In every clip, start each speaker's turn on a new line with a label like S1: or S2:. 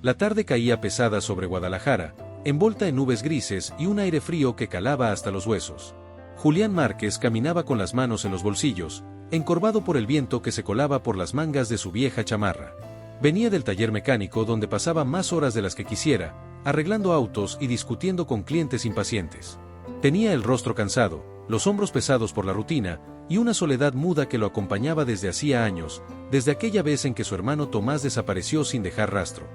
S1: La tarde caía pesada sobre Guadalajara, envolta en nubes grises y un aire frío que calaba hasta los huesos. Julián Márquez caminaba con las manos en los bolsillos, encorvado por el viento que se colaba por las mangas de su vieja chamarra. Venía del taller mecánico donde pasaba más horas de las que quisiera, arreglando autos y discutiendo con clientes impacientes. Tenía el rostro cansado, los hombros pesados por la rutina, y una soledad muda que lo acompañaba desde hacía años, desde aquella vez en que su hermano Tomás desapareció sin dejar rastro.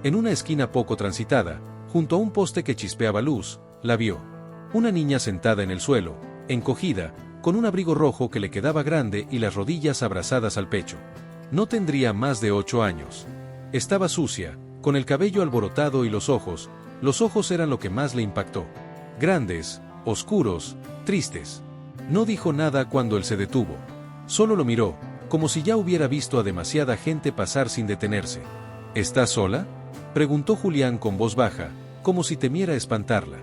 S1: En una esquina poco transitada, junto a un poste que chispeaba luz, la vio. Una niña sentada en el suelo, encogida, con un abrigo rojo que le quedaba grande y las rodillas abrazadas al pecho. No tendría más de 8 años. Estaba sucia, con el cabello alborotado y los ojos eran lo que más le impactó. Grandes, oscuros, tristes. No dijo nada cuando él se detuvo. Solo lo miró, como si ya hubiera visto a demasiada gente pasar sin detenerse. ¿Estás sola?, preguntó Julián con voz baja, como si temiera espantarla.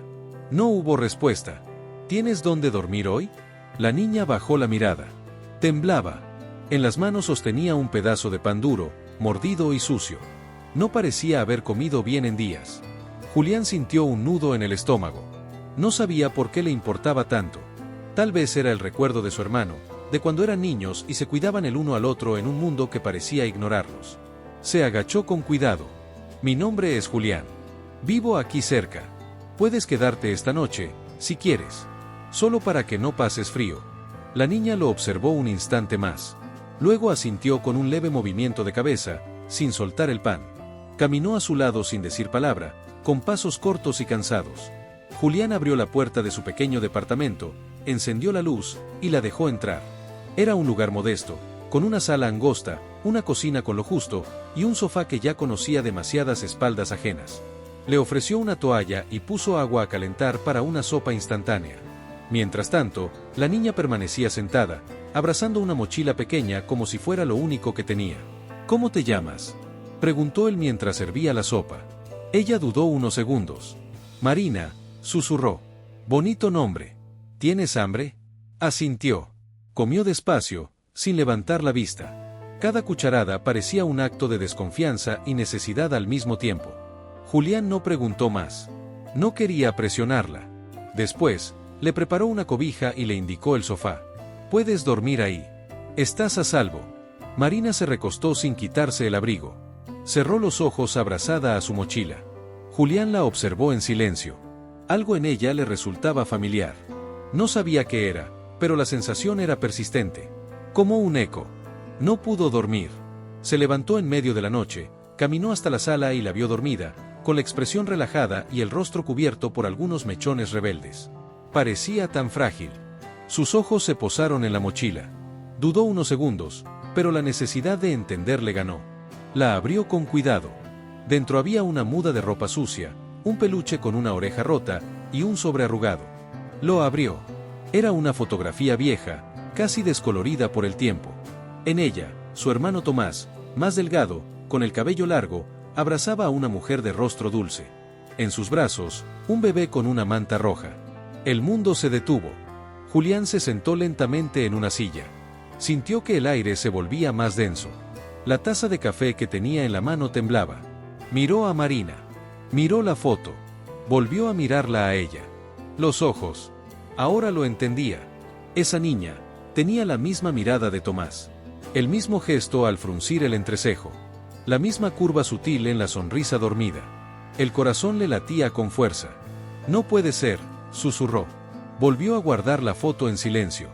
S1: No hubo respuesta. ¿Tienes dónde dormir hoy? La niña bajó la mirada. Temblaba. En las manos sostenía un pedazo de pan duro, mordido y sucio. No parecía haber comido bien en días. Julián sintió un nudo en el estómago. No sabía por qué le importaba tanto. Tal vez era el recuerdo de su hermano, de cuando eran niños y se cuidaban el uno al otro en un mundo que parecía ignorarlos. Se agachó con cuidado. Mi nombre es Julián. Vivo aquí cerca. Puedes quedarte esta noche, si quieres. Solo para que no pases frío. La niña lo observó un instante más. Luego asintió con un leve movimiento de cabeza, sin soltar el pan. Caminó a su lado sin decir palabra, con pasos cortos y cansados. Julián abrió la puerta de su pequeño departamento, encendió la luz y la dejó entrar. Era un lugar modesto, con una sala angosta, una cocina con lo justo y un sofá que ya conocía demasiadas espaldas ajenas. Le ofreció una toalla y puso agua a calentar para una sopa instantánea. Mientras tanto, la niña permanecía sentada, abrazando una mochila pequeña como si fuera lo único que tenía. ¿Cómo te llamas?, preguntó él mientras servía la sopa. Ella dudó unos segundos. Marina, susurró. Bonito nombre. ¿Tienes hambre? Asintió. Comió despacio, sin levantar la vista. Cada cucharada parecía un acto de desconfianza y necesidad al mismo tiempo. Julián no preguntó más. No quería presionarla. Después, le preparó una cobija y le indicó el sofá. Puedes dormir ahí. Estás a salvo. Marina se recostó sin quitarse el abrigo. Cerró los ojos abrazada a su mochila. Julián la observó en silencio. Algo en ella le resultaba familiar. No sabía qué era, pero la sensación era persistente. Como un eco. No pudo dormir. Se levantó en medio de la noche, caminó hasta la sala y la vio dormida, con la expresión relajada y el rostro cubierto por algunos mechones rebeldes. Parecía tan frágil. Sus ojos se posaron en la mochila. Dudó unos segundos, pero la necesidad de entender le ganó. La abrió con cuidado. Dentro había una muda de ropa sucia, un peluche con una oreja rota y un sobre arrugado. Lo abrió. Era una fotografía vieja, casi descolorida por el tiempo. En ella, su hermano Tomás, más delgado, con el cabello largo, abrazaba a una mujer de rostro dulce. En sus brazos, un bebé con una manta roja. El mundo se detuvo. Julián se sentó lentamente en una silla. Sintió que el aire se volvía más denso. La taza de café que tenía en la mano temblaba. Miró a Marina. Miró la foto. Volvió a mirarla a ella. Los ojos. Ahora lo entendía. Esa niña tenía la misma mirada de Tomás. El mismo gesto al fruncir el entrecejo. La misma curva sutil en la sonrisa dormida. El corazón le latía con fuerza. No puede ser, susurró. Volvió a guardar la foto en silencio.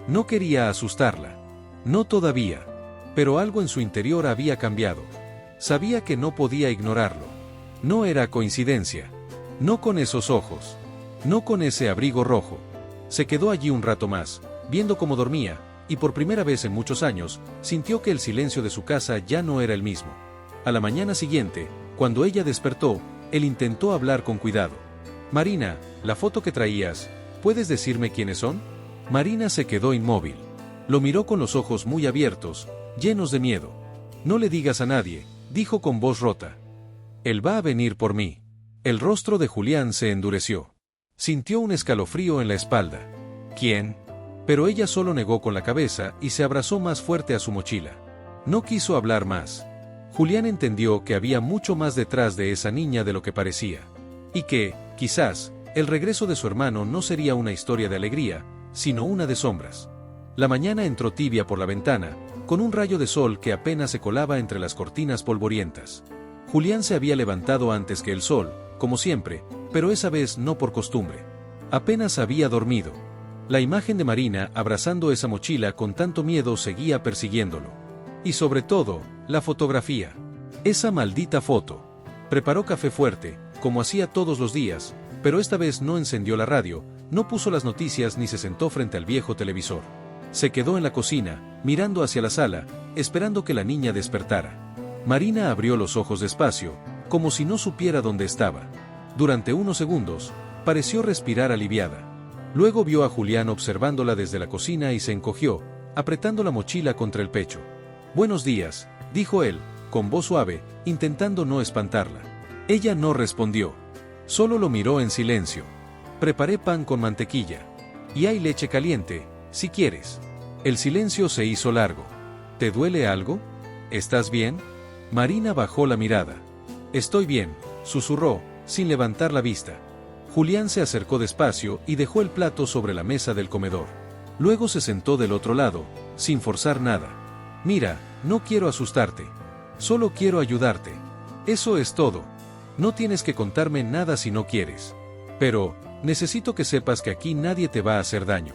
S1: No quería asustarla. No todavía. Pero algo en su interior había cambiado. Sabía que no podía ignorarlo. No era coincidencia. No con esos ojos. No con ese abrigo rojo. Se quedó allí un rato más, viendo cómo dormía, y por primera vez en muchos años, sintió que el silencio de su casa ya no era el mismo. A la mañana siguiente, cuando ella despertó, él intentó hablar con cuidado. Marina, la foto que traías, ¿puedes decirme quiénes son? Marina se quedó inmóvil. Lo miró con los ojos muy abiertos, llenos de miedo. No le digas a nadie, dijo con voz rota. Él va a venir por mí. El rostro de Julián se endureció. Sintió un escalofrío en la espalda. ¿Quién? Pero ella solo negó con la cabeza y se abrazó más fuerte a su mochila. No quiso hablar más. Julián entendió que había mucho más detrás de esa niña de lo que parecía. Y que, quizás, el regreso de su hermano no sería una historia de alegría, sino una de sombras. La mañana entró tibia por la ventana, con un rayo de sol que apenas se colaba entre las cortinas polvorientas. Julián se había levantado antes que el sol, como siempre, pero esa vez no por costumbre. Apenas había dormido. La imagen de Marina abrazando esa mochila con tanto miedo seguía persiguiéndolo. Y sobre todo, la fotografía. Esa maldita foto. Preparó café fuerte, como hacía todos los días, pero esta vez no encendió la radio, no puso las noticias ni se sentó frente al viejo televisor. Se quedó en la cocina, mirando hacia la sala, esperando que la niña despertara. Marina abrió los ojos despacio, como si no supiera dónde estaba. Durante unos segundos, pareció respirar aliviada. Luego vio a Julián observándola desde la cocina y se encogió, apretando la mochila contra el pecho. «Buenos días», dijo él, con voz suave, intentando no espantarla. Ella no respondió. Solo lo miró en silencio. «Preparé pan con mantequilla. Y hay leche caliente, si quieres». El silencio se hizo largo. «¿Te duele algo? ¿Estás bien?» Marina bajó la mirada. «Estoy bien», susurró, sin levantar la vista. Julián se acercó despacio y dejó el plato sobre la mesa del comedor. Luego se sentó del otro lado, sin forzar nada. «Mira, no quiero asustarte. Solo quiero ayudarte. Eso es todo. No tienes que contarme nada si no quieres. Pero, necesito que sepas que aquí nadie te va a hacer daño».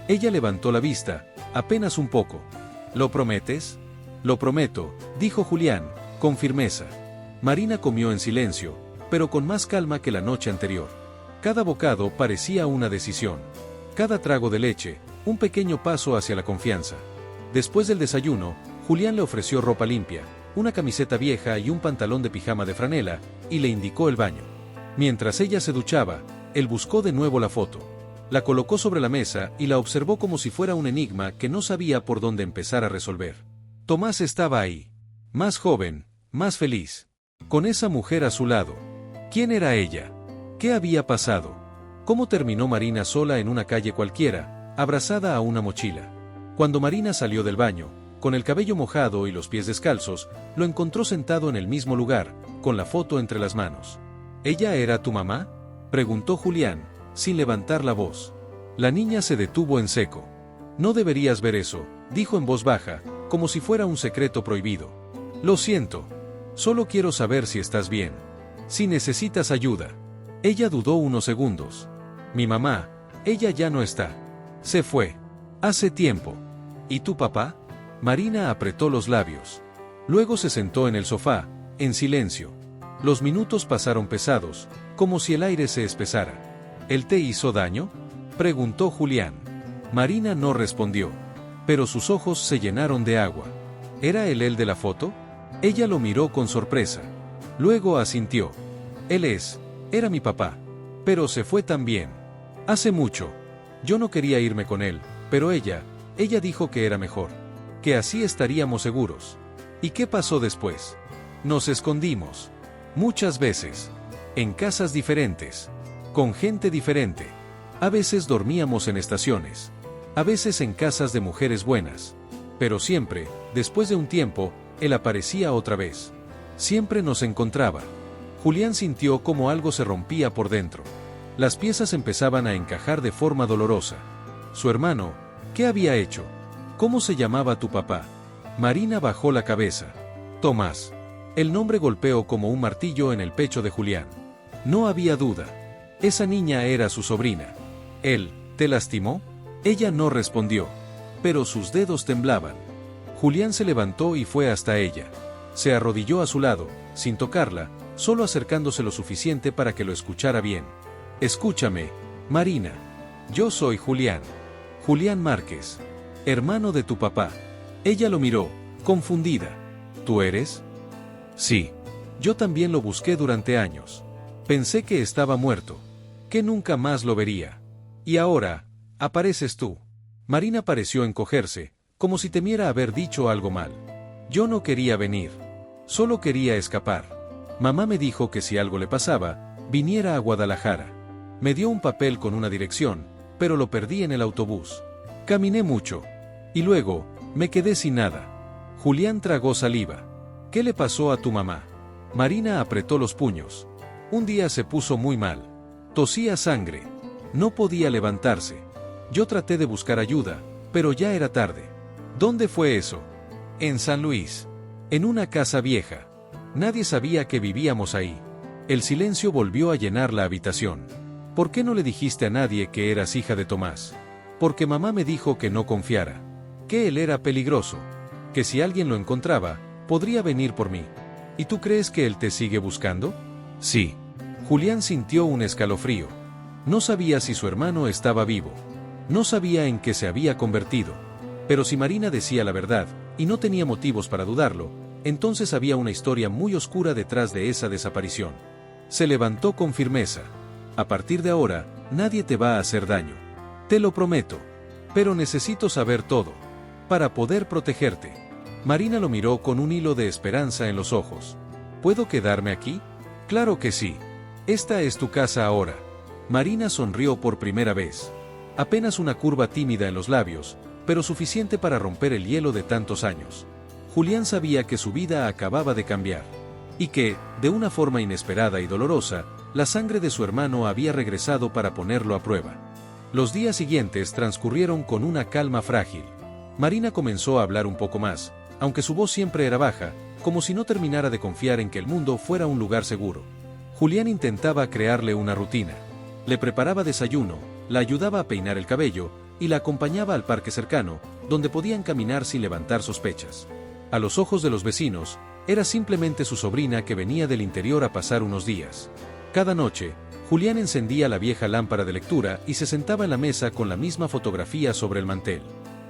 S1: Ella levantó la vista, apenas un poco. «¿Lo prometes?» «Lo prometo», dijo Julián, con firmeza. Marina comió en silencio, pero con más calma que la noche anterior. Cada bocado parecía una decisión. Cada trago de leche, un pequeño paso hacia la confianza. Después del desayuno, Julián le ofreció ropa limpia, una camiseta vieja y un pantalón de pijama de franela, y le indicó el baño. Mientras ella se duchaba, él buscó de nuevo la foto. La colocó sobre la mesa y la observó como si fuera un enigma que no sabía por dónde empezar a resolver. Tomás estaba ahí. Más joven, más feliz. Con esa mujer a su lado. ¿Quién era ella? ¿Qué había pasado? ¿Cómo terminó Marina sola en una calle cualquiera, abrazada a una mochila? Cuando Marina salió del baño, con el cabello mojado y los pies descalzos, lo encontró sentado en el mismo lugar, con la foto entre las manos. ¿Ella era tu mamá?, preguntó Julián, sin levantar la voz. La niña se detuvo en seco. «No deberías ver eso», dijo en voz baja, como si fuera un secreto prohibido. «Lo siento. Solo quiero saber si estás bien. Si necesitas ayuda». Ella dudó unos segundos. «Mi mamá, ella ya no está. Se fue. Hace tiempo». «¿Y tu papá?». Marina apretó los labios. Luego se sentó en el sofá, en silencio. Los minutos pasaron pesados, como si el aire se espesara. «¿Él te hizo daño?», preguntó Julián. Marina no respondió, pero sus ojos se llenaron de agua. ¿Era él el de la foto? Ella lo miró con sorpresa. Luego asintió. Era mi papá. Pero se fue también. Hace mucho. Yo no quería irme con él, pero ella dijo que era mejor. Que así estaríamos seguros. ¿Y qué pasó después? Nos escondimos. Muchas veces. En casas diferentes. Con gente diferente. A veces dormíamos en estaciones. A veces en casas de mujeres buenas. Pero siempre, después de un tiempo, él aparecía otra vez. Siempre nos encontraba. Julián sintió como algo se rompía por dentro. Las piezas empezaban a encajar de forma dolorosa. Su hermano, ¿qué había hecho? ¿Cómo se llamaba tu papá? Marina bajó la cabeza. Tomás. El nombre golpeó como un martillo en el pecho de Julián. No había duda. Esa niña era su sobrina. ¿Él te lastimó? Ella no respondió. Pero sus dedos temblaban. Julián se levantó y fue hasta ella. Se arrodilló a su lado, sin tocarla, solo acercándose lo suficiente para que lo escuchara bien. Escúchame, Marina. Yo soy Julián. Julián Márquez. Hermano de tu papá. Ella lo miró, confundida. ¿Tú eres? Sí. Yo también lo busqué durante años. Pensé que estaba muerto. Que nunca más lo vería. Y ahora, apareces tú. Marina pareció encogerse, como si temiera haber dicho algo mal. Yo no quería venir. Solo quería escapar. Mamá me dijo que si algo le pasaba, viniera a Guadalajara. Me dio un papel con una dirección, pero lo perdí en el autobús. Caminé mucho. Y luego, me quedé sin nada. Julián tragó saliva. ¿Qué le pasó a tu mamá? Marina apretó los puños. Un día se puso muy mal. Tosía sangre. No podía levantarse. Yo traté de buscar ayuda, pero ya era tarde. ¿Dónde fue eso? En San Luis. En una casa vieja. Nadie sabía que vivíamos ahí. El silencio volvió a llenar la habitación. ¿Por qué no le dijiste a nadie que eras hija de Tomás? Porque mamá me dijo que no confiara. Que él era peligroso. Que si alguien lo encontraba, podría venir por mí. ¿Y tú crees que él te sigue buscando? Sí. Julián sintió un escalofrío. No sabía si su hermano estaba vivo. No sabía en qué se había convertido. Pero si Marina decía la verdad, y no tenía motivos para dudarlo, entonces había una historia muy oscura detrás de esa desaparición. Se levantó con firmeza. A partir de ahora, nadie te va a hacer daño. Te lo prometo. Pero necesito saber todo. Para poder protegerte. Marina lo miró con un hilo de esperanza en los ojos. ¿Puedo quedarme aquí? Claro que sí. Esta es tu casa ahora. Marina sonrió por primera vez. Apenas una curva tímida en los labios, pero suficiente para romper el hielo de tantos años. Julián sabía que su vida acababa de cambiar. Y que, de una forma inesperada y dolorosa, la sangre de su hermano había regresado para ponerlo a prueba. Los días siguientes transcurrieron con una calma frágil. Marina comenzó a hablar un poco más, aunque su voz siempre era baja, como si no terminara de confiar en que el mundo fuera un lugar seguro. Julián intentaba crearle una rutina. Le preparaba desayuno, la ayudaba a peinar el cabello, y la acompañaba al parque cercano, donde podían caminar sin levantar sospechas. A los ojos de los vecinos, era simplemente su sobrina que venía del interior a pasar unos días. Cada noche, Julián encendía la vieja lámpara de lectura y se sentaba en la mesa con la misma fotografía sobre el mantel.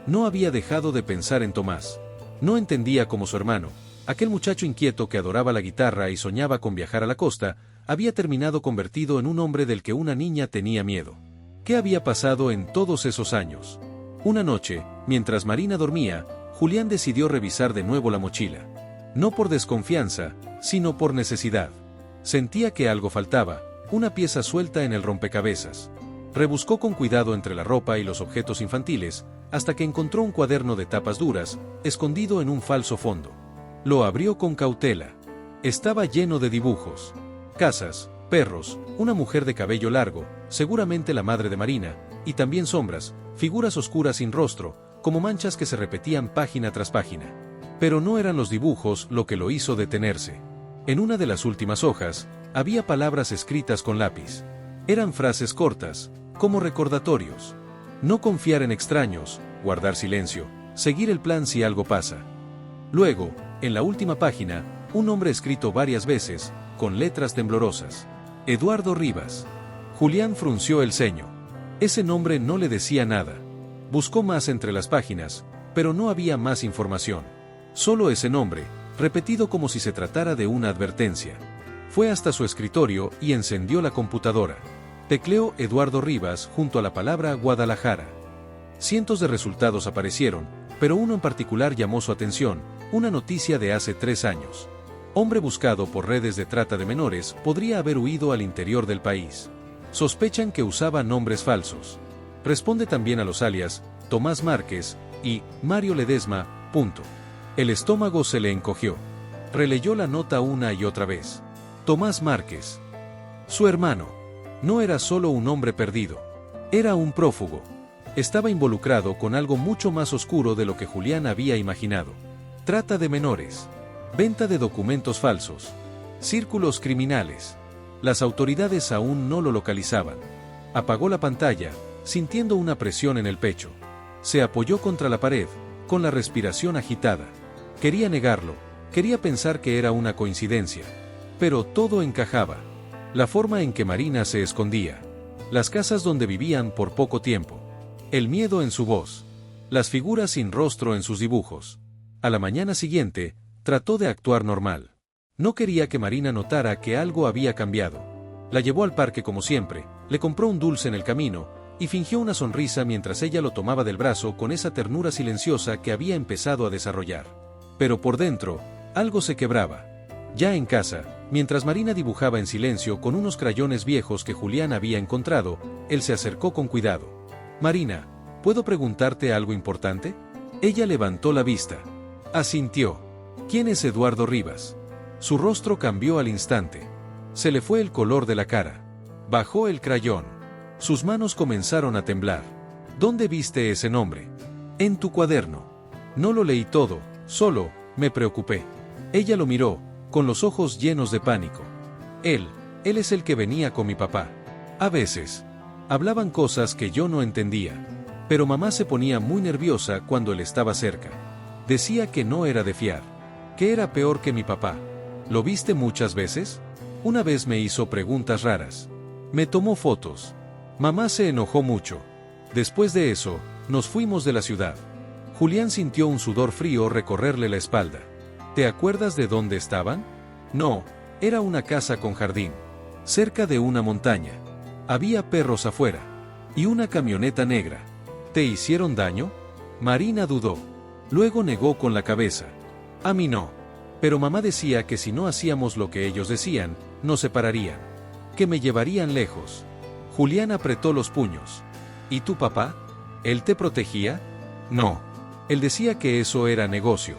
S1: No había dejado de pensar en Tomás. No entendía cómo su hermano, aquel muchacho inquieto que adoraba la guitarra y soñaba con viajar a la costa, había terminado convertido en un hombre del que una niña tenía miedo. ¿Qué había pasado en todos esos años? Una noche, mientras Marina dormía, Julián decidió revisar de nuevo la mochila. No por desconfianza, sino por necesidad. Sentía que algo faltaba, una pieza suelta en el rompecabezas. Rebuscó con cuidado entre la ropa y los objetos infantiles, hasta que encontró un cuaderno de tapas duras, escondido en un falso fondo. Lo abrió con cautela. Estaba lleno de dibujos. Casas, perros, una mujer de cabello largo, seguramente la madre de Marina, y también sombras, figuras oscuras sin rostro, como manchas que se repetían página tras página. Pero no eran los dibujos lo que lo hizo detenerse. En una de las últimas hojas, había palabras escritas con lápiz. Eran frases cortas, como recordatorios. No confiar en extraños, guardar silencio, seguir el plan si algo pasa. Luego, en la última página, un nombre escrito varias veces, con letras temblorosas. Eduardo Rivas. Julián frunció el ceño. Ese nombre no le decía nada. Buscó más entre las páginas, pero no había más información. Solo ese nombre, repetido como si se tratara de una advertencia. Fue hasta su escritorio y encendió la computadora. Tecleó Eduardo Rivas junto a la palabra Guadalajara. Cientos de resultados aparecieron, pero uno en particular llamó su atención, una noticia de hace 3 años. Hombre buscado por redes de trata de menores podría haber huido al interior del país. Sospechan que usaba nombres falsos. Responde también a los alias Tomás Márquez y Mario Ledesma. El estómago se le encogió. Releyó la nota una y otra vez. Tomás Márquez. Su hermano. No era solo un hombre perdido. Era un prófugo. Estaba involucrado con algo mucho más oscuro de lo que Julián había imaginado. Trata de menores. Venta de documentos falsos. Círculos criminales. Las autoridades aún no lo localizaban. Apagó la pantalla, sintiendo una presión en el pecho. Se apoyó contra la pared, con la respiración agitada. Quería negarlo, quería pensar que era una coincidencia. Pero todo encajaba. La forma en que Marina se escondía. Las casas donde vivían por poco tiempo. El miedo en su voz. Las figuras sin rostro en sus dibujos. A la mañana siguiente, trató de actuar normal. No quería que Marina notara que algo había cambiado. La llevó al parque como siempre, le compró un dulce en el camino, y fingió una sonrisa mientras ella lo tomaba del brazo con esa ternura silenciosa que había empezado a desarrollar. Pero por dentro, algo se quebraba. Ya en casa, mientras Marina dibujaba en silencio con unos crayones viejos que Julián había encontrado, él se acercó con cuidado. «Marina, ¿puedo preguntarte algo importante?» Ella levantó la vista. Asintió. ¿Quién es Eduardo Rivas? Su rostro cambió al instante. Se le fue el color de la cara. Bajó el crayón. Sus manos comenzaron a temblar. ¿Dónde viste ese nombre? En tu cuaderno. No lo leí todo, solo, me preocupé. Ella lo miró, con los ojos llenos de pánico. Él es el que venía con mi papá. A veces, hablaban cosas que yo no entendía. Pero mamá se ponía muy nerviosa cuando él estaba cerca. Decía que no era de fiar. Que era peor que mi papá. ¿Lo viste muchas veces? Una vez me hizo preguntas raras. Me tomó fotos. Mamá se enojó mucho. Después de eso, nos fuimos de la ciudad. Julián sintió un sudor frío recorrerle la espalda. ¿Te acuerdas de dónde estaban? No, era una casa con jardín. Cerca de una montaña. Había perros afuera. Y una camioneta negra. ¿Te hicieron daño? Marina dudó. Luego negó con la cabeza. A mí no. Pero mamá decía que si no hacíamos lo que ellos decían, nos separarían. Que me llevarían lejos. Julián apretó los puños. ¿Y tu papá? ¿Él te protegía? No. Él decía que eso era negocio.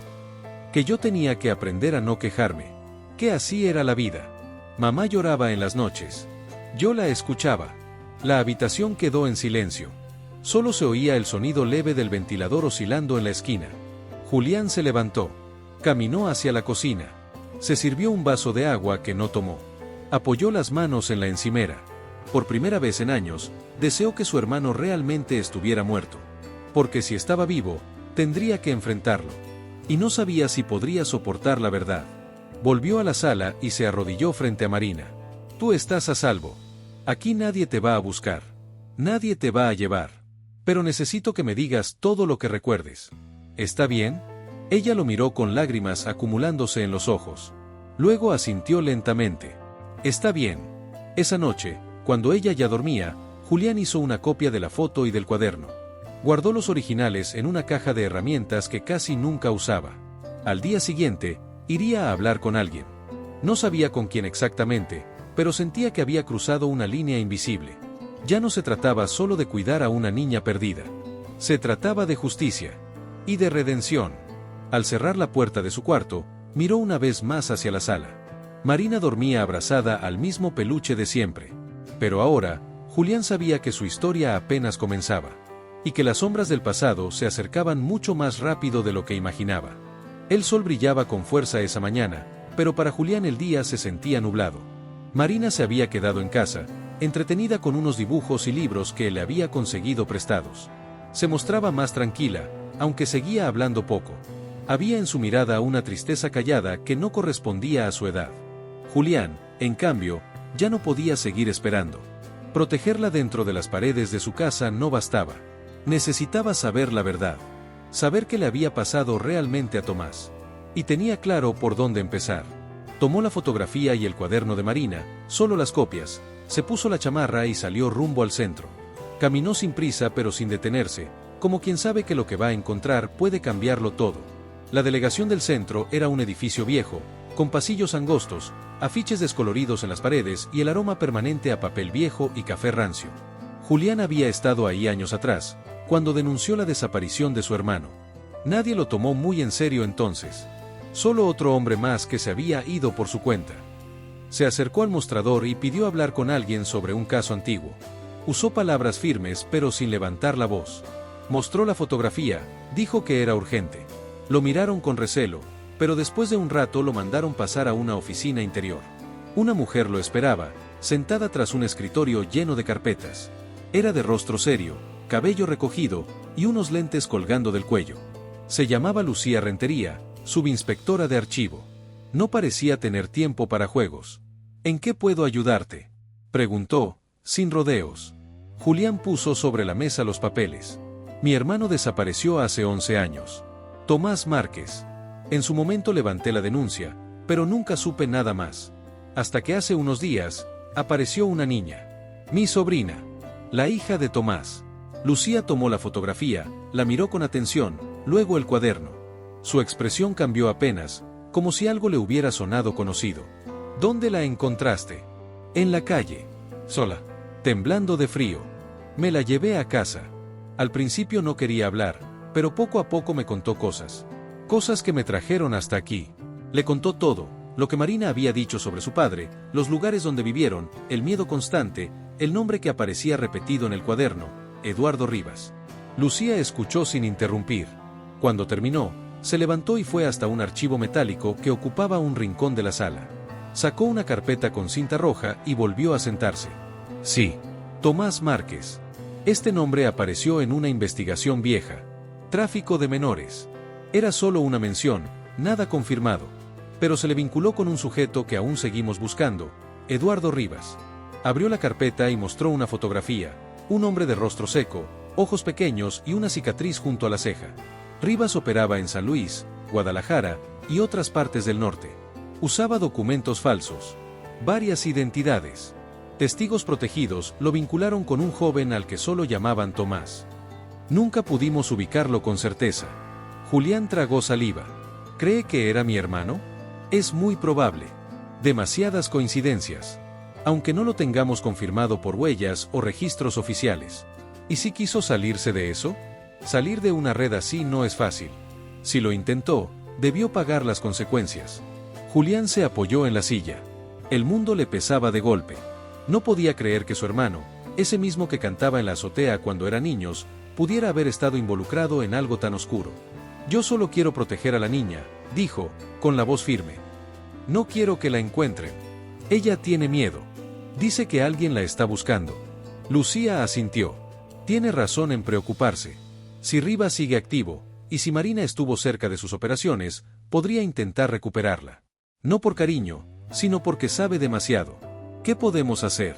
S1: Que yo tenía que aprender a no quejarme. Que así era la vida. Mamá lloraba en las noches. Yo la escuchaba. La habitación quedó en silencio. Solo se oía el sonido leve del ventilador oscilando en la esquina. Julián se levantó. Caminó hacia la cocina. Se sirvió un vaso de agua que no tomó. Apoyó las manos en la encimera. Por primera vez en años, deseó que su hermano realmente estuviera muerto. Porque si estaba vivo, tendría que enfrentarlo. Y no sabía si podría soportar la verdad. Volvió a la sala y se arrodilló frente a Marina. Tú estás a salvo. Aquí nadie te va a buscar. Nadie te va a llevar. Pero necesito que me digas todo lo que recuerdes. ¿Está bien? Ella lo miró con lágrimas acumulándose en los ojos. Luego asintió lentamente. Está bien. Esa noche, cuando ella ya dormía, Julián hizo una copia de la foto y del cuaderno. Guardó los originales en una caja de herramientas que casi nunca usaba. Al día siguiente, iría a hablar con alguien. No sabía con quién exactamente, pero sentía que había cruzado una línea invisible. Ya no se trataba solo de cuidar a una niña perdida. Se trataba de justicia. Y de redención. Al cerrar la puerta de su cuarto, miró una vez más hacia la sala. Marina dormía abrazada al mismo peluche de siempre. Pero ahora, Julián sabía que su historia apenas comenzaba. Y que las sombras del pasado se acercaban mucho más rápido de lo que imaginaba. El sol brillaba con fuerza esa mañana, pero para Julián el día se sentía nublado. Marina se había quedado en casa, entretenida con unos dibujos y libros que le había conseguido prestados. Se mostraba más tranquila, aunque seguía hablando poco. Había en su mirada una tristeza callada que no correspondía a su edad. Julián, en cambio, ya no podía seguir esperando. Protegerla dentro de las paredes de su casa no bastaba. Necesitaba saber la verdad. Saber qué le había pasado realmente a Tomás. Y tenía claro por dónde empezar. Tomó la fotografía y el cuaderno de Marina, solo las copias, se puso la chamarra y salió rumbo al centro. Caminó sin prisa pero sin detenerse, como quien sabe que lo que va a encontrar puede cambiarlo todo. La delegación del centro era un edificio viejo, con pasillos angostos, afiches descoloridos en las paredes y el aroma permanente a papel viejo y café rancio. Julián había estado ahí años atrás, cuando denunció la desaparición de su hermano. Nadie lo tomó muy en serio entonces. Solo otro hombre más que se había ido por su cuenta. Se acercó al mostrador y pidió hablar con alguien sobre un caso antiguo. Usó palabras firmes pero sin levantar la voz. Mostró la fotografía, dijo que era urgente. Lo miraron con recelo, pero después de un rato lo mandaron pasar a una oficina interior. Una mujer lo esperaba, sentada tras un escritorio lleno de carpetas. Era de rostro serio, cabello recogido y unos lentes colgando del cuello. Se llamaba Lucía Rentería, subinspectora de archivo. No parecía tener tiempo para juegos. ¿En qué puedo ayudarte?, preguntó, sin rodeos. Julián puso sobre la mesa los papeles. Mi hermano desapareció hace 11 años. Tomás Márquez. En su momento levanté la denuncia, pero nunca supe nada más. Hasta que hace unos días, apareció una niña. Mi sobrina. La hija de Tomás. Lucía tomó la fotografía, la miró con atención, luego el cuaderno. Su expresión cambió apenas, como si algo le hubiera sonado conocido. ¿Dónde la encontraste? En la calle. Sola. Temblando de frío. Me la llevé a casa. Al principio no quería hablar, pero poco a poco me contó cosas. Cosas que me trajeron hasta aquí. Le contó todo, lo que Marina había dicho sobre su padre, los lugares donde vivieron, el miedo constante, el nombre que aparecía repetido en el cuaderno, Eduardo Rivas. Lucía escuchó sin interrumpir. Cuando terminó, se levantó y fue hasta un archivo metálico que ocupaba un rincón de la sala. Sacó una carpeta con cinta roja y volvió a sentarse. Sí, Tomás Márquez. Este nombre apareció en una investigación vieja. Tráfico de menores. Era solo una mención, nada confirmado. Pero se le vinculó con un sujeto que aún seguimos buscando, Eduardo Rivas. Abrió la carpeta y mostró una fotografía, un hombre de rostro seco, ojos pequeños y una cicatriz junto a la ceja. Rivas operaba en San Luis, Guadalajara y otras partes del norte. Usaba documentos falsos. Varias identidades. Testigos protegidos lo vincularon con un joven al que solo llamaban Tomás. Nunca pudimos ubicarlo con certeza. Julián tragó saliva. ¿Cree que era mi hermano? Es muy probable. Demasiadas coincidencias. Aunque no lo tengamos confirmado por huellas o registros oficiales. ¿Y si quiso salirse de eso? Salir de una red así no es fácil. Si lo intentó, debió pagar las consecuencias. Julián se apoyó en la silla. El mundo le pesaba de golpe. No podía creer que su hermano, ese mismo que cantaba en la azotea cuando eran niños, pudiera haber estado involucrado en algo tan oscuro. Yo solo quiero proteger a la niña, dijo, con la voz firme. No quiero que la encuentren. Ella tiene miedo. Dice que alguien la está buscando. Lucía asintió. Tiene razón en preocuparse. Si Rivas sigue activo, y si Marina estuvo cerca de sus operaciones, podría intentar recuperarla. No por cariño, sino porque sabe demasiado. ¿Qué podemos hacer?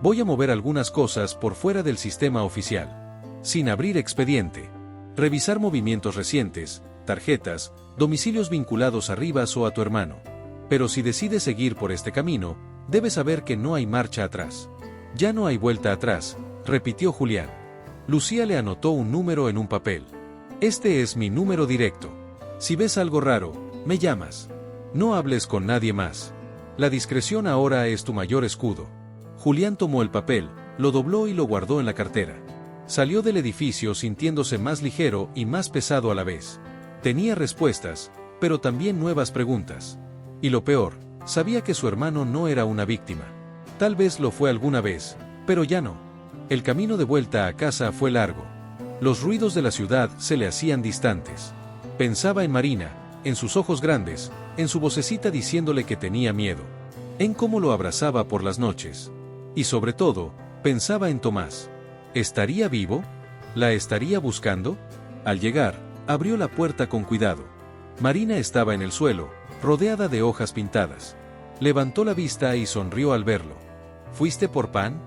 S1: Voy a mover algunas cosas por fuera del sistema oficial. Sin abrir expediente. Revisar movimientos recientes, tarjetas, domicilios vinculados a Rivas o a tu hermano. Pero si decides seguir por este camino, debes saber que no hay marcha atrás. Ya no hay vuelta atrás, repitió Julián. Lucía le anotó un número en un papel. Este es mi número directo. Si ves algo raro, me llamas. No hables con nadie más. La discreción ahora es tu mayor escudo. Julián tomó el papel, lo dobló y lo guardó en la cartera. Salió del edificio sintiéndose más ligero y más pesado a la vez. Tenía respuestas, pero también nuevas preguntas. Y lo peor, sabía que su hermano no era una víctima. Tal vez lo fue alguna vez, pero ya no. El camino de vuelta a casa fue largo. Los ruidos de la ciudad se le hacían distantes. Pensaba en Marina, en sus ojos grandes, en su vocecita diciéndole que tenía miedo, en cómo lo abrazaba por las noches. Y sobre todo, pensaba en Tomás. ¿Estaría vivo? ¿La estaría buscando? Al llegar, abrió la puerta con cuidado. Marina estaba en el suelo, rodeada de hojas pintadas. Levantó la vista y sonrió al verlo. ¿Fuiste por pan?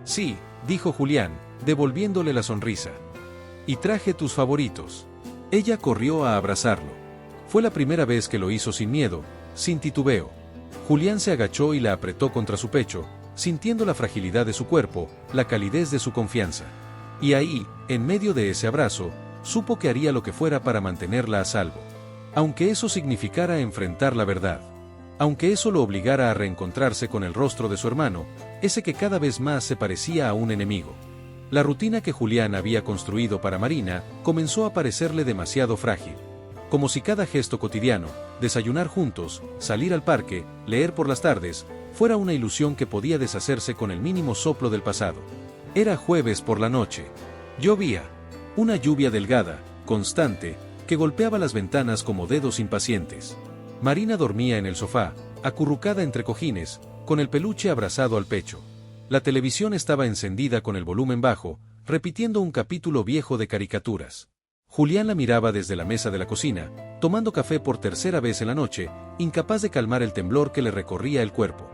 S1: Sí, dijo Julián, devolviéndole la sonrisa. Y traje tus favoritos. Ella corrió a abrazarlo. Fue la primera vez que lo hizo sin miedo, sin titubeo. Julián se agachó y la apretó contra su pecho, sintiendo la fragilidad de su cuerpo, la calidez de su confianza. Y ahí, en medio de ese abrazo, supo que haría lo que fuera para mantenerla a salvo. Aunque eso significara enfrentar la verdad. Aunque eso lo obligara a reencontrarse con el rostro de su hermano, ese que cada vez más se parecía a un enemigo. La rutina que Julián había construido para Marina comenzó a parecerle demasiado frágil. Como si cada gesto cotidiano, desayunar juntos, salir al parque, leer por las tardes, fuera una ilusión que podía deshacerse con el mínimo soplo del pasado. Era jueves por la noche. Llovía. Una lluvia delgada, constante, que golpeaba las ventanas como dedos impacientes. Marina dormía en el sofá, acurrucada entre cojines, con el peluche abrazado al pecho. La televisión estaba encendida con el volumen bajo, repitiendo un capítulo viejo de caricaturas. Julián la miraba desde la mesa de la cocina, tomando café por tercera vez en la noche, incapaz de calmar el temblor que le recorría el cuerpo.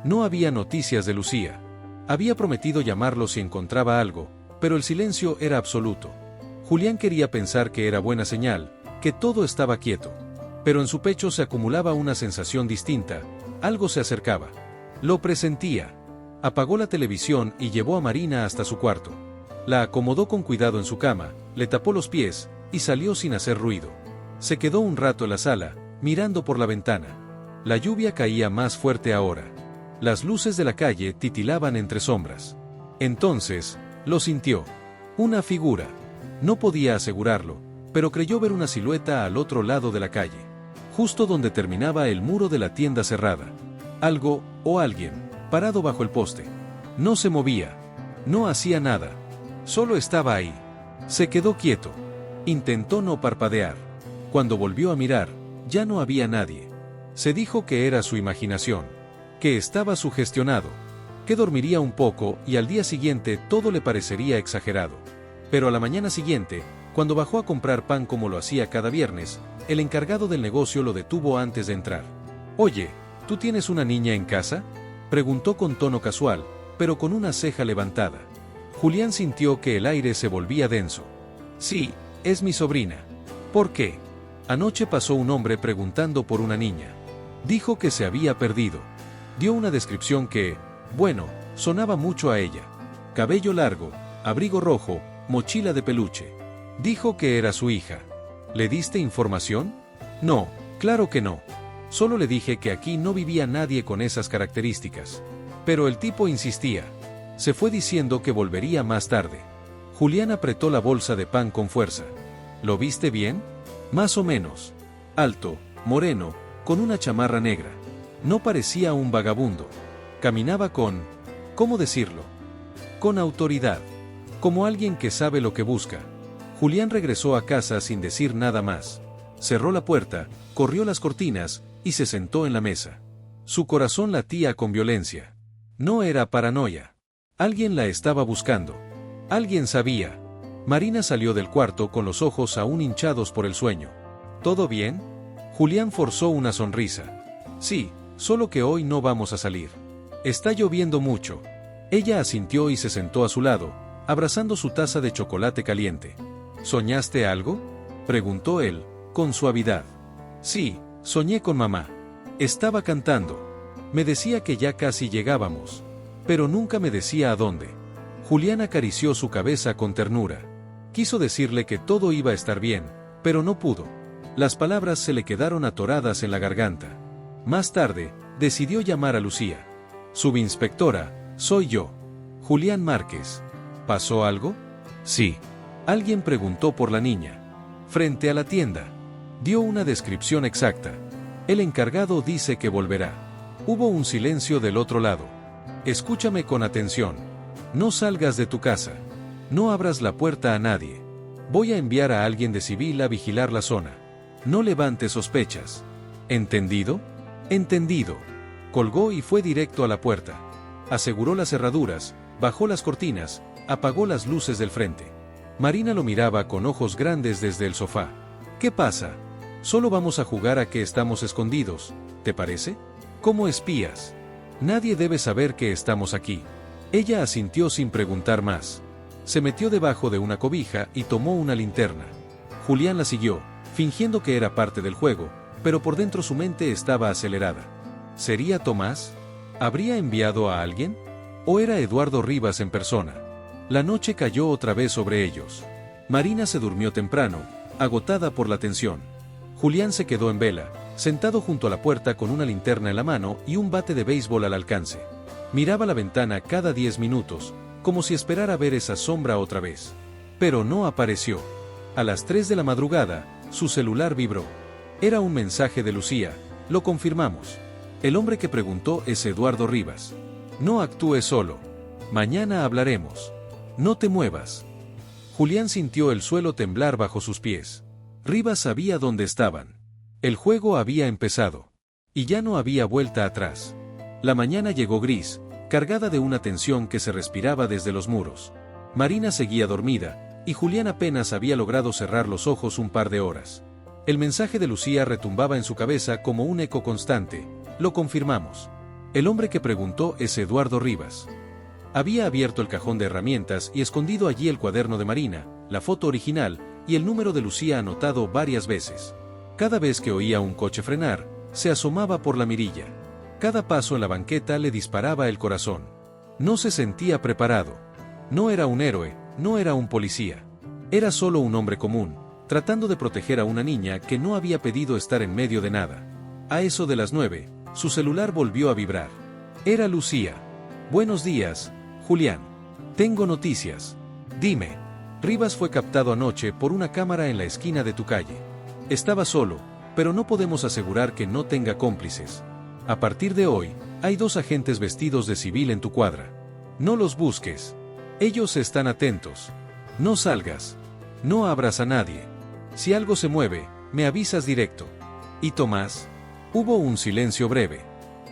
S1: No había noticias de Lucía. Había prometido llamarlo si encontraba algo, pero el silencio era absoluto. Julián quería pensar que era buena señal, que todo estaba quieto. Pero en su pecho se acumulaba una sensación distinta, algo se acercaba. Lo presentía. Apagó la televisión y llevó a Marina hasta su cuarto. La acomodó con cuidado en su cama, le tapó los pies, y salió sin hacer ruido. Se quedó un rato en la sala, mirando por la ventana. La lluvia caía más fuerte ahora. Las luces de la calle titilaban entre sombras. Entonces, lo sintió. Una figura. No podía asegurarlo, pero creyó ver una silueta al otro lado de la calle. justo donde terminaba el muro de la tienda cerrada. Algo, o alguien, parado bajo el poste. No se movía. No hacía nada. Solo estaba ahí. Se quedó quieto. Intentó no parpadear. Cuando volvió a mirar, ya no había nadie. Se dijo que era su imaginación, que estaba sugestionado, que dormiría un poco y al día siguiente todo le parecería exagerado. Pero a la mañana siguiente, cuando bajó a comprar pan como lo hacía cada viernes, el encargado del negocio lo detuvo antes de entrar. «Oye, ¿tú tienes una niña en casa?», preguntó con tono casual, pero con una ceja levantada. Julián sintió que el aire se volvía denso. «Sí, es mi sobrina». «¿Por qué?». «Anoche pasó un hombre preguntando por una niña. Dijo que se había perdido. Dio una descripción que, bueno, sonaba mucho a ella. Cabello largo, abrigo rojo, mochila de peluche. Dijo que era su hija». «¿Le diste información?». «No, claro que no. Solo le dije que aquí no vivía nadie con esas características». Pero el tipo insistía. Se fue diciendo que volvería más tarde. Julián apretó la bolsa de pan con fuerza. «¿Lo viste bien?». «Más o menos. Alto, moreno, con una chamarra negra. No parecía un vagabundo. Caminaba con... ¿cómo decirlo? Con autoridad. Como alguien que sabe lo que busca». Julián regresó a casa sin decir nada más. Cerró la puerta, corrió las cortinas, y se sentó en la mesa. Su corazón latía con violencia. No era paranoia. Alguien la estaba buscando. Alguien sabía. Marina salió del cuarto con los ojos aún hinchados por el sueño. ¿Todo bien?». Julián forzó una sonrisa. «Sí, solo que hoy no vamos a salir. Está lloviendo mucho». Ella asintió y se sentó a su lado, abrazando su taza de chocolate caliente. «¿Soñaste algo?», preguntó él, con suavidad. «Sí, soñé con mamá. Estaba cantando. Me decía que ya casi llegábamos. Pero nunca me decía a dónde». Julián acarició su cabeza con ternura. Quiso decirle que todo iba a estar bien, pero no pudo. Las palabras se le quedaron atoradas en la garganta. Más tarde, decidió llamar a Lucía. «Subinspectora, soy yo. Julián Márquez. ¿Pasó algo?». «Sí». Alguien preguntó por la niña. «Frente a la tienda». Dio una descripción exacta. «El encargado dice que volverá». Hubo un silencio del otro lado. «Escúchame con atención. No salgas de tu casa. No abras la puerta a nadie. Voy a enviar a alguien de civil a vigilar la zona. No levantes sospechas. ¿Entendido?». «Entendido». Colgó y fue directo a la puerta. Aseguró las cerraduras, bajó las cortinas, apagó las luces del frente. Marina lo miraba con ojos grandes desde el sofá. «¿Qué pasa? Solo vamos a jugar a que estamos escondidos, ¿te parece? Como espías. Nadie debe saber que estamos aquí». Ella asintió sin preguntar más. Se metió debajo de una cobija y tomó una linterna. Julián la siguió, fingiendo que era parte del juego, pero por dentro su mente estaba acelerada. ¿Sería Tomás? ¿Habría enviado a alguien? ¿O era Eduardo Rivas en persona? La noche cayó otra vez sobre ellos. Marina se durmió temprano, agotada por la tensión. Julián se quedó en vela, sentado junto a la puerta con una linterna en la mano y un bate de béisbol al alcance. Miraba la ventana cada 10 minutos, como si esperara ver esa sombra otra vez. Pero no apareció. A las 3 de la madrugada, su celular vibró. Era un mensaje de Lucía. «Lo confirmamos. El hombre que preguntó es Eduardo Rivas. No actúes solo. Mañana hablaremos. No te muevas». Julián sintió el suelo temblar bajo sus pies. Rivas sabía dónde estaban. El juego había empezado. Y ya no había vuelta atrás. La mañana llegó gris, cargada de una tensión que se respiraba desde los muros. Marina seguía dormida, y Julián apenas había logrado cerrar los ojos un par de horas. El mensaje de Lucía retumbaba en su cabeza como un eco constante. «Lo confirmamos. El hombre que preguntó es Eduardo Rivas». Había abierto el cajón de herramientas y escondido allí el cuaderno de Marina, la foto original, y el número de Lucía anotado varias veces. Cada vez que oía un coche frenar, se asomaba por la mirilla. Cada paso en la banqueta le disparaba el corazón. No se sentía preparado. No era un héroe, no era un policía. Era solo un hombre común, tratando de proteger a una niña que no había pedido estar en medio de nada. A eso de las 9, su celular volvió a vibrar. Era Lucía. «Buenos días, Julián. Tengo noticias. Dime». Rivas fue captado anoche por una cámara en la esquina de tu calle. Estaba solo, pero no podemos asegurar que no tenga cómplices. A partir de hoy, hay 2 agentes vestidos de civil en tu cuadra. No los busques. Ellos están atentos. No salgas. No abras a nadie. Si algo se mueve, me avisas directo. ¿Y Tomás? Hubo un silencio breve.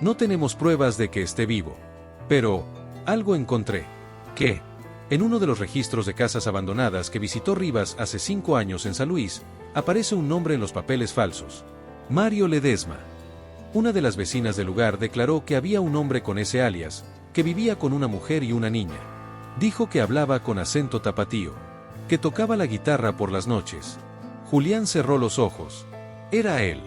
S1: No tenemos pruebas de que esté vivo. Pero, algo encontré. ¿Qué? En uno de los registros de casas abandonadas que visitó Rivas hace 5 años en San Luis, aparece un nombre en los papeles falsos. Mario Ledesma. Una de las vecinas del lugar declaró que había un hombre con ese alias, que vivía con una mujer y una niña. Dijo que hablaba con acento tapatío, que tocaba la guitarra por las noches. Julián cerró los ojos. Era él.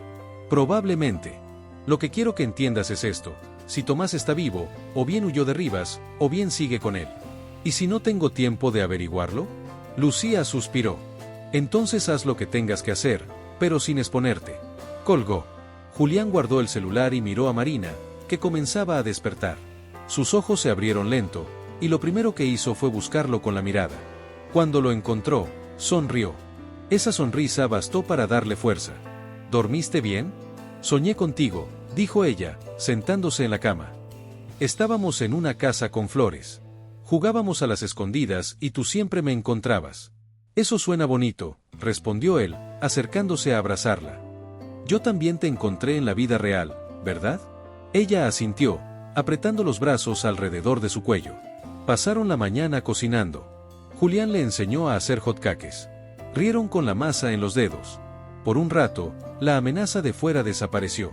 S1: Probablemente. Lo que quiero que entiendas es esto: si Tomás está vivo, o bien huyó de Rivas, o bien sigue con él. ¿Y si no tengo tiempo de averiguarlo? Lucía suspiró. Entonces haz lo que tengas que hacer, pero sin exponerte. Colgó. Julián guardó el celular y miró a Marina, que comenzaba a despertar. Sus ojos se abrieron lento, y lo primero que hizo fue buscarlo con la mirada. Cuando lo encontró, sonrió. Esa sonrisa bastó para darle fuerza. ¿Dormiste bien? Soñé contigo, dijo ella, sentándose en la cama. Estábamos en una casa con flores. Jugábamos a las escondidas y tú siempre me encontrabas. Eso suena bonito, respondió él, acercándose a abrazarla. Yo también te encontré en la vida real, ¿verdad? Ella asintió, apretando los brazos alrededor de su cuello. Pasaron la mañana cocinando. Julián le enseñó a hacer hotcakes. Rieron con la masa en los dedos. Por un rato, la amenaza de fuera desapareció.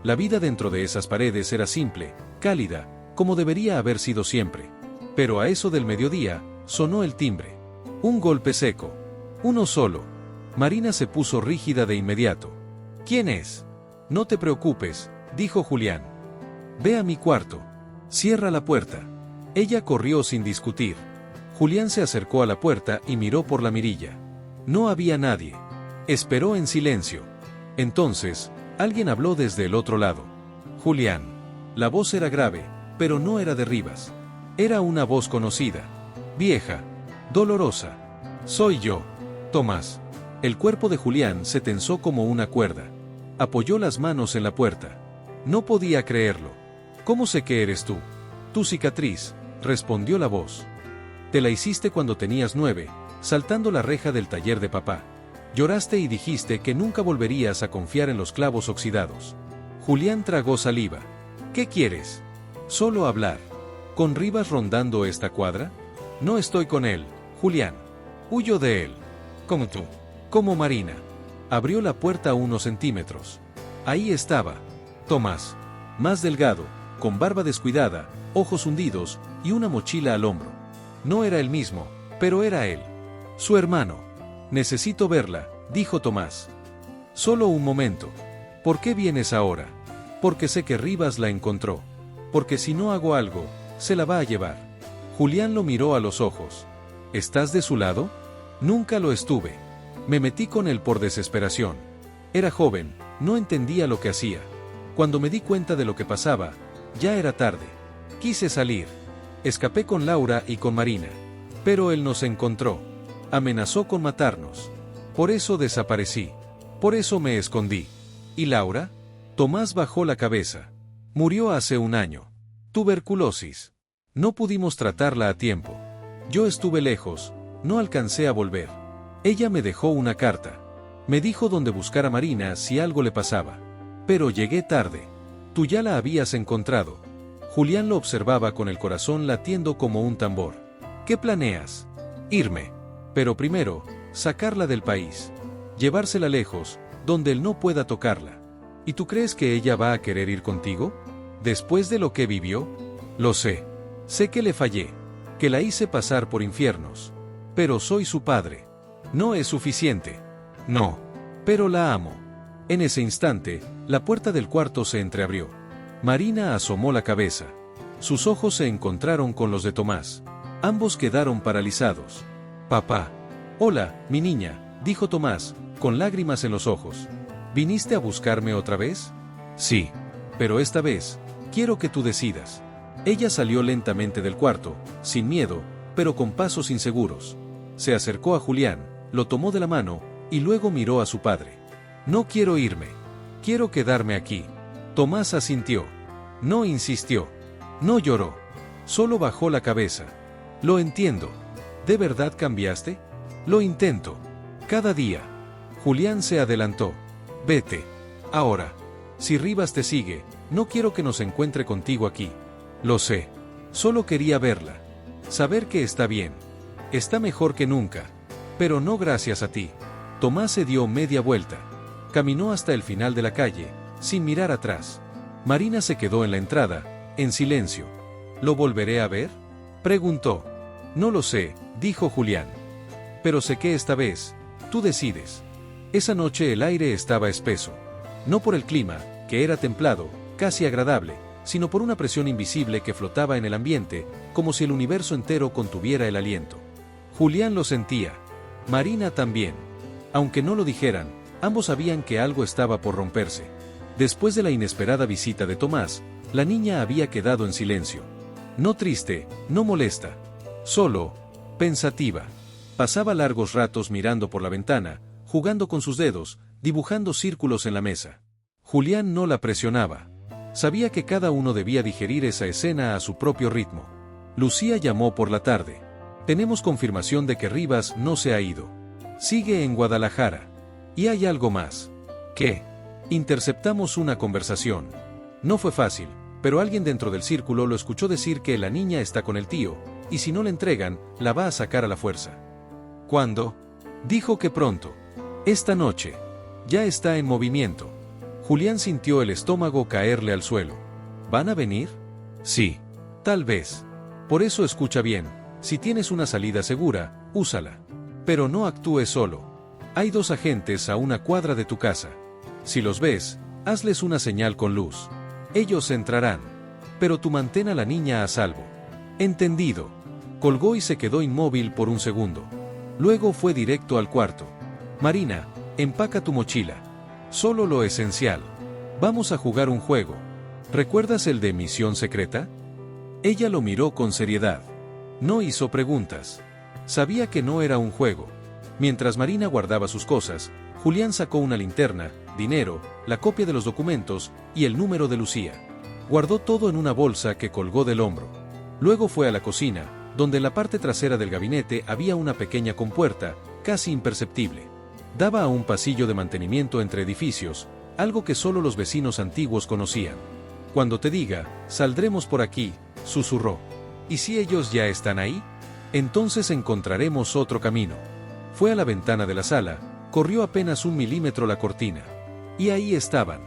S1: La vida dentro de esas paredes era simple, cálida, como debería haber sido siempre. Pero a eso del mediodía, sonó el timbre. Un golpe seco. Uno solo. Marina se puso rígida de inmediato. ¿Quién es? No te preocupes, dijo Julián. Ve a mi cuarto. Cierra la puerta. Ella corrió sin discutir. Julián se acercó a la puerta y miró por la mirilla. No había nadie. Esperó en silencio. Entonces, alguien habló desde el otro lado. Julián. La voz era grave, pero no era de Rivas. Era una voz conocida. Vieja. Dolorosa. Soy yo. Tomás. El cuerpo de Julián se tensó como una cuerda. Apoyó las manos en la puerta. No podía creerlo. ¿Cómo sé que eres tú? Tu cicatriz, respondió la voz. Te la hiciste cuando tenías 9, saltando la reja del taller de papá. Lloraste y dijiste que nunca volverías a confiar en los clavos oxidados. Julián tragó saliva. ¿Qué quieres? Solo hablar. ¿Con Rivas rondando esta cuadra? No estoy con él, Julián. Huyo de él. Como tú. Como Marina. Abrió la puerta unos centímetros. Ahí estaba. Tomás. Más delgado, con barba descuidada, ojos hundidos, y una mochila al hombro. No era el mismo, pero era él. Su hermano. Necesito verla, dijo Tomás. Solo un momento. ¿Por qué vienes ahora? Porque sé que Rivas la encontró. Porque si no hago algo, se la va a llevar. Julián lo miró a los ojos. ¿Estás de su lado? Nunca lo estuve. Me metí con él por desesperación. Era joven, no entendía lo que hacía. Cuando me di cuenta de lo que pasaba, ya era tarde. Quise salir. Escapé con Laura y con Marina. Pero él nos encontró. Amenazó con matarnos. Por eso desaparecí. Por eso me escondí. ¿Y Laura? Tomás bajó la cabeza. Murió hace un año. Tuberculosis. No pudimos tratarla a tiempo. Yo estuve lejos, no alcancé a volver. Ella me dejó una carta. Me dijo dónde buscar a Marina si algo le pasaba. Pero llegué tarde. Tú ya la habías encontrado. Julián lo observaba con el corazón latiendo como un tambor. ¿Qué planeas? Irme. Pero primero, sacarla del país. Llevársela lejos, donde él no pueda tocarla. ¿Y tú crees que ella va a querer ir contigo? ¿Después de lo que vivió? Lo sé. Sé que le fallé. Que la hice pasar por infiernos. Pero soy su padre. No es suficiente. No. Pero la amo. En ese instante, la puerta del cuarto se entreabrió. Marina asomó la cabeza. Sus ojos se encontraron con los de Tomás. Ambos quedaron paralizados. Papá. Hola, mi niña, dijo Tomás, con lágrimas en los ojos. ¿Viniste a buscarme otra vez? Sí. Pero esta vez, quiero que tú decidas. Ella salió lentamente del cuarto, sin miedo, pero con pasos inseguros. Se acercó a Julián, lo tomó de la mano, y luego miró a su padre. No quiero irme. Quiero quedarme aquí. Tomás asintió. No insistió. No lloró. Solo bajó la cabeza. Lo entiendo. ¿De verdad cambiaste? Lo intento. Cada día. Julián se adelantó. Vete. Ahora. Si Rivas te sigue, no quiero que nos encuentre contigo aquí. Lo sé. Solo quería verla. Saber que está bien. Está mejor que nunca. Pero no gracias a ti. Tomás se dio media vuelta. Caminó hasta el final de la calle, sin mirar atrás. Marina se quedó en la entrada, en silencio. ¿Lo volveré a ver?, preguntó. No lo sé, dijo Julián. Pero sé que esta vez, tú decides. Esa noche el aire estaba espeso. No por el clima, que era templado, casi agradable, sino por una presión invisible que flotaba en el ambiente, como si el universo entero contuviera el aliento. Julián lo sentía. Marina también. Aunque no lo dijeran, ambos sabían que algo estaba por romperse. Después de la inesperada visita de Tomás, la niña había quedado en silencio. No triste, no molesta. Solo, pensativa. Pasaba largos ratos mirando por la ventana, jugando con sus dedos, dibujando círculos en la mesa. Julián no la presionaba. Sabía que cada uno debía digerir esa escena a su propio ritmo. Lucía llamó por la tarde. Tenemos confirmación de que Rivas no se ha ido. Sigue en Guadalajara. Y hay algo más. ¿Qué? Interceptamos una conversación. No fue fácil, pero alguien dentro del círculo lo escuchó decir que la niña está con el tío, y si no la entregan, la va a sacar a la fuerza. ¿Cuándo? Dijo que pronto. Esta noche. Ya está en movimiento. Julián sintió el estómago caerle al suelo. ¿Van a venir? Sí. Tal vez. Por eso escucha bien. Si tienes una salida segura, úsala. Pero no actúes solo. Hay 2 agentes a una cuadra de tu casa. Si los ves, hazles una señal con luz. Ellos entrarán. Pero tú mantén a la niña a salvo. Entendido. Colgó y se quedó inmóvil por un segundo. Luego fue directo al cuarto. Marina, empaca tu mochila. Solo lo esencial. Vamos a jugar un juego. ¿Recuerdas el de Misión Secreta? Ella lo miró con seriedad. No hizo preguntas. Sabía que no era un juego. Mientras Marina guardaba sus cosas, Julián sacó una linterna, dinero, la copia de los documentos y el número de Lucía. Guardó todo en una bolsa que colgó del hombro. Luego fue a la cocina, donde en la parte trasera del gabinete había una pequeña compuerta, casi imperceptible. Daba a un pasillo de mantenimiento entre edificios, algo que solo los vecinos antiguos conocían. Cuando te diga, saldremos por aquí, susurró. ¿Y si ellos ya están ahí? Entonces encontraremos otro camino. Fue a la ventana de la sala, corrió apenas 1 milímetro la cortina. Y ahí estaban.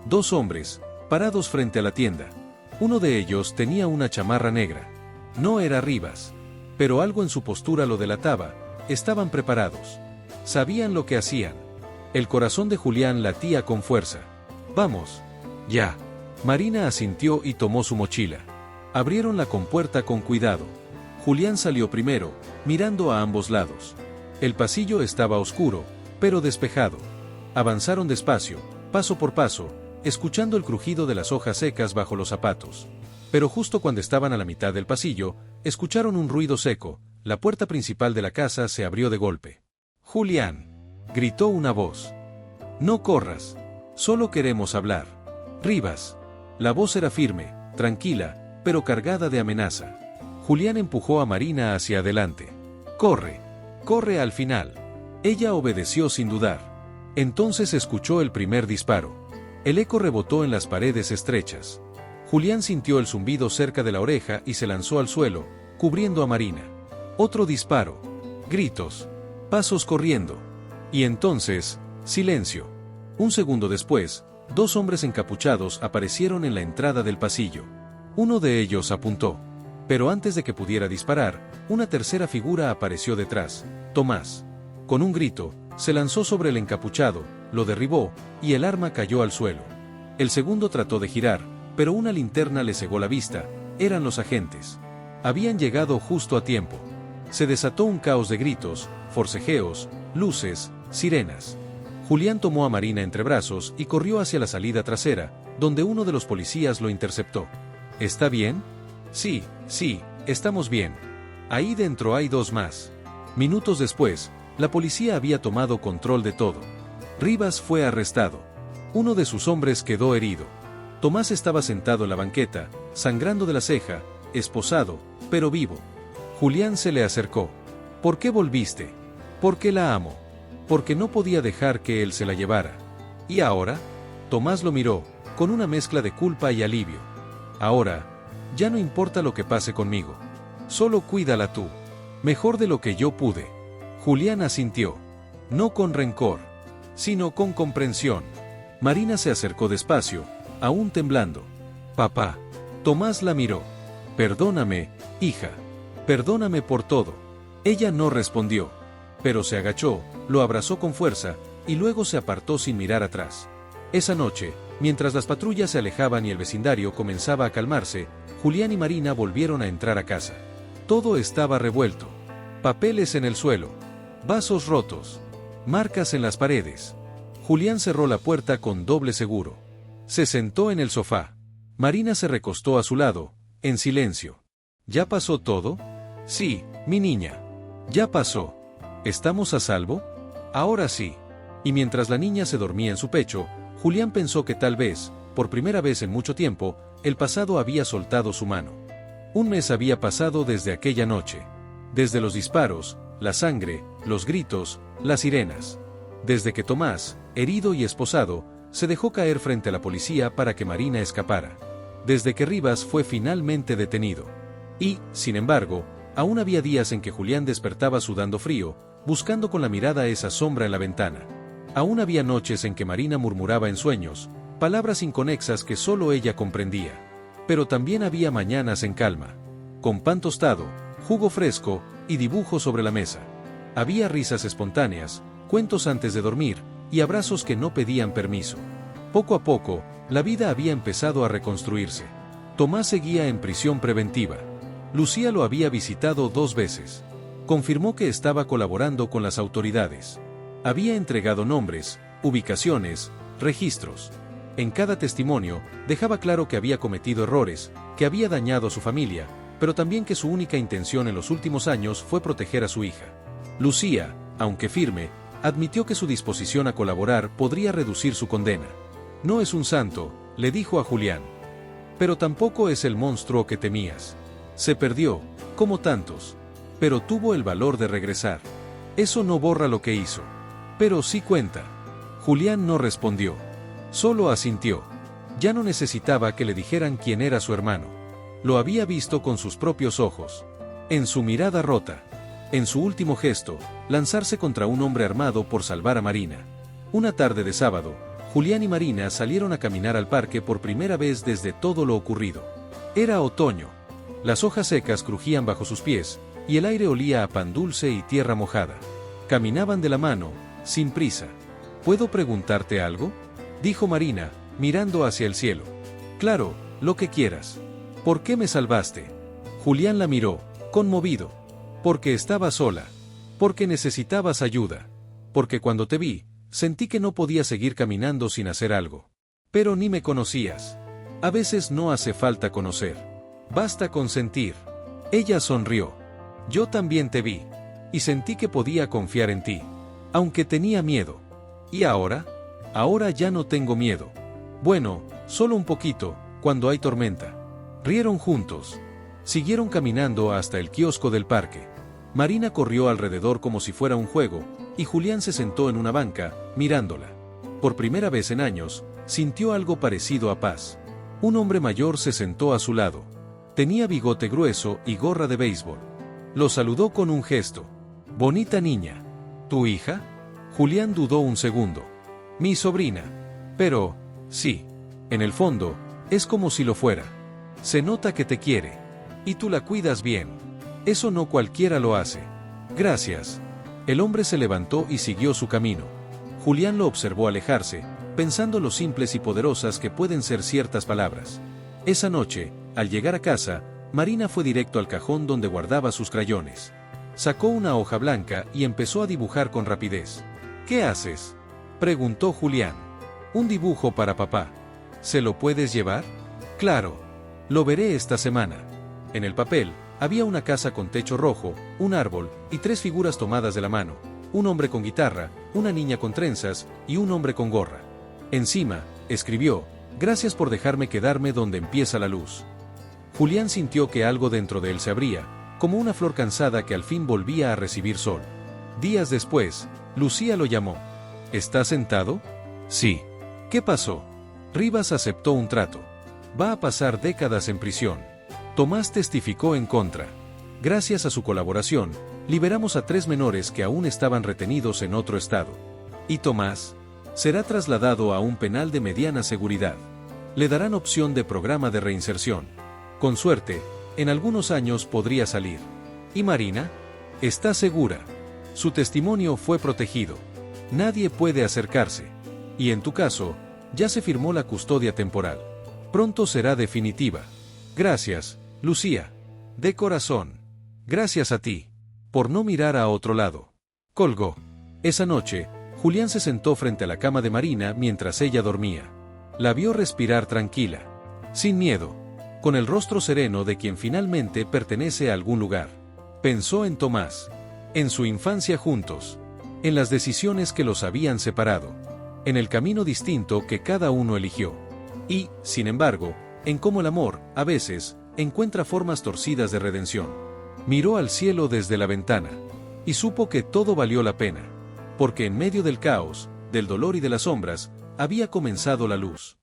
S1: 2 hombres, parados frente a la tienda. Uno de ellos tenía una chamarra negra. No era Rivas. Pero algo en su postura lo delataba. Estaban preparados. Sabían lo que hacían. El corazón de Julián latía con fuerza. Vamos. Ya. Marina asintió y tomó su mochila. Abrieron la compuerta con cuidado. Julián salió primero, mirando a ambos lados. El pasillo estaba oscuro, pero despejado. Avanzaron despacio, paso por paso, escuchando el crujido de las hojas secas bajo los zapatos. Pero justo cuando estaban a la mitad del pasillo, escucharon un ruido seco. La puerta principal de la casa se abrió de golpe. «Julián», gritó una voz. «No corras. Solo queremos hablar». «Rivas». La voz era firme, tranquila, pero cargada de amenaza. Julián empujó a Marina hacia adelante. «Corre. Corre al final». Ella obedeció sin dudar. Entonces escuchó el primer disparo. El eco rebotó en las paredes estrechas. Julián sintió el zumbido cerca de la oreja y se lanzó al suelo, cubriendo a Marina. Otro disparo. Gritos. Pasos corriendo. Y entonces, silencio. Un segundo después, 2 hombres encapuchados aparecieron en la entrada del pasillo. Uno de ellos apuntó. Pero antes de que pudiera disparar, una tercera figura apareció detrás, Tomás. Con un grito, se lanzó sobre el encapuchado, lo derribó, y el arma cayó al suelo. El segundo trató de girar, pero una linterna le cegó la vista. Eran los agentes. Habían llegado justo a tiempo. Se desató un caos de gritos, forcejeos, luces, sirenas. Julián tomó a Marina entre brazos y corrió hacia la salida trasera, donde uno de los policías lo interceptó. ¿Está bien? Sí, estamos bien. Ahí dentro hay 2 más. Minutos después, la policía había tomado control de todo. Rivas fue arrestado. Uno de sus hombres quedó herido. Tomás estaba sentado en la banqueta, sangrando de la ceja, esposado, pero vivo. Julián se le acercó. ¿Por qué volviste? Porque la amo. Porque no podía dejar que él se la llevara. ¿Y ahora? Tomás lo miró, con una mezcla de culpa y alivio. Ahora, ya no importa lo que pase conmigo. Solo cuídala tú. Mejor de lo que yo pude. Julián asintió. No con rencor, sino con comprensión. Marina se acercó despacio, aún temblando. Papá. Tomás la miró. Perdóname, hija. Perdóname por todo. Ella no respondió, pero se agachó, lo abrazó con fuerza, y luego se apartó sin mirar atrás. Esa noche, mientras las patrullas se alejaban y el vecindario comenzaba a calmarse, Julián y Marina volvieron a entrar a casa. Todo estaba revuelto. Papeles en el suelo. Vasos rotos. Marcas en las paredes. Julián cerró la puerta con doble seguro. Se sentó en el sofá. Marina se recostó a su lado, en silencio. ¿Ya pasó todo? Sí, mi niña. Ya pasó. ¿Estamos a salvo? Ahora sí. Y mientras la niña se dormía en su pecho, Julián pensó que tal vez, por primera vez en mucho tiempo, el pasado había soltado su mano. Un mes había pasado desde aquella noche. Desde los disparos, la sangre, los gritos, las sirenas. Desde que Tomás, herido y esposado, se dejó caer frente a la policía para que Marina escapara. Desde que Rivas fue finalmente detenido. Y, sin embargo, aún había días en que Julián despertaba sudando frío, buscando con la mirada esa sombra en la ventana. Aún había noches en que Marina murmuraba en sueños, palabras inconexas que solo ella comprendía. Pero también había mañanas en calma, con pan tostado, jugo fresco y dibujos sobre la mesa. Había risas espontáneas, cuentos antes de dormir, y abrazos que no pedían permiso. Poco a poco, la vida había empezado a reconstruirse. Tomás seguía en prisión preventiva. Lucía lo había visitado 2 veces. Confirmó que estaba colaborando con las autoridades. Había entregado nombres, ubicaciones, registros. En cada testimonio, dejaba claro que había cometido errores, que había dañado a su familia, pero también que su única intención en los últimos años fue proteger a su hija. Lucía, aunque firme, admitió que su disposición a colaborar podría reducir su condena. No es un santo, le dijo a Julián. Pero tampoco es el monstruo que temías. Se perdió, como tantos. Pero tuvo el valor de regresar. Eso no borra lo que hizo. Pero sí cuenta. Julián no respondió. Solo asintió. Ya no necesitaba que le dijeran quién era su hermano. Lo había visto con sus propios ojos. En su mirada rota. En su último gesto, lanzarse contra un hombre armado por salvar a Marina. Una tarde de sábado, Julián y Marina salieron a caminar al parque por primera vez desde todo lo ocurrido. Era otoño. Las hojas secas crujían bajo sus pies, y el aire olía a pan dulce y tierra mojada. Caminaban de la mano, sin prisa. ¿Puedo preguntarte algo?, dijo Marina, mirando hacia el cielo. Claro, lo que quieras. ¿Por qué me salvaste? Julián la miró, conmovido. Porque estaba sola. Porque necesitabas ayuda. Porque cuando te vi, sentí que no podía seguir caminando sin hacer algo. Pero ni me conocías. A veces no hace falta conocer. Basta con sentir. Ella sonrió. Yo también te vi. Y sentí que podía confiar en ti. Aunque tenía miedo. ¿Y ahora? Ahora ya no tengo miedo. Bueno, solo un poquito, cuando hay tormenta. Rieron juntos. Siguieron caminando hasta el kiosco del parque. Marina corrió alrededor como si fuera un juego, y Julián se sentó en una banca, mirándola. Por primera vez en años, sintió algo parecido a paz. Un hombre mayor se sentó a su lado. Tenía bigote grueso y gorra de béisbol. Lo saludó con un gesto. Bonita niña. ¿Tu hija? Julián dudó un segundo. Mi sobrina. Pero, sí. En el fondo, es como si lo fuera. Se nota que te quiere. Y tú la cuidas bien. Eso no cualquiera lo hace. Gracias. El hombre se levantó y siguió su camino. Julián lo observó alejarse, pensando lo simples y poderosas que pueden ser ciertas palabras. Esa noche, al llegar a casa, Marina fue directo al cajón donde guardaba sus crayones. Sacó una hoja blanca y empezó a dibujar con rapidez. ¿Qué haces?, preguntó Julián. Un dibujo para papá. ¿Se lo puedes llevar? Claro. Lo veré esta semana. En el papel, había una casa con techo rojo, un árbol, y 3 figuras tomadas de la mano. Un hombre con guitarra, una niña con trenzas, y un hombre con gorra. Encima, escribió, gracias por dejarme quedarme donde empieza la luz. Julián sintió que algo dentro de él se abría, como una flor cansada que al fin volvía a recibir sol. Días después, Lucía lo llamó. ¿Estás sentado? Sí. ¿Qué pasó? Rivas aceptó un trato. Va a pasar décadas en prisión. Tomás testificó en contra. Gracias a su colaboración, liberamos a 3 menores que aún estaban retenidos en otro estado. Y Tomás será trasladado a un penal de mediana seguridad. Le darán opción de programa de reinserción. Con suerte, en algunos años podría salir. ¿Y Marina? Está segura. Su testimonio fue protegido. Nadie puede acercarse. Y en tu caso, ya se firmó la custodia temporal. Pronto será definitiva. Gracias, Lucía. De corazón. Gracias a ti. Por no mirar a otro lado. Colgó. Esa noche, Julián se sentó frente a la cama de Marina mientras ella dormía. La vio respirar tranquila. Sin miedo. Con el rostro sereno de quien finalmente pertenece a algún lugar. Pensó en Tomás. En su infancia juntos. En las decisiones que los habían separado. En el camino distinto que cada uno eligió. Y, sin embargo, en cómo el amor, a veces, encuentra formas torcidas de redención. Miró al cielo desde la ventana. Y supo que todo valió la pena. Porque en medio del caos, del dolor y de las sombras, había comenzado la luz.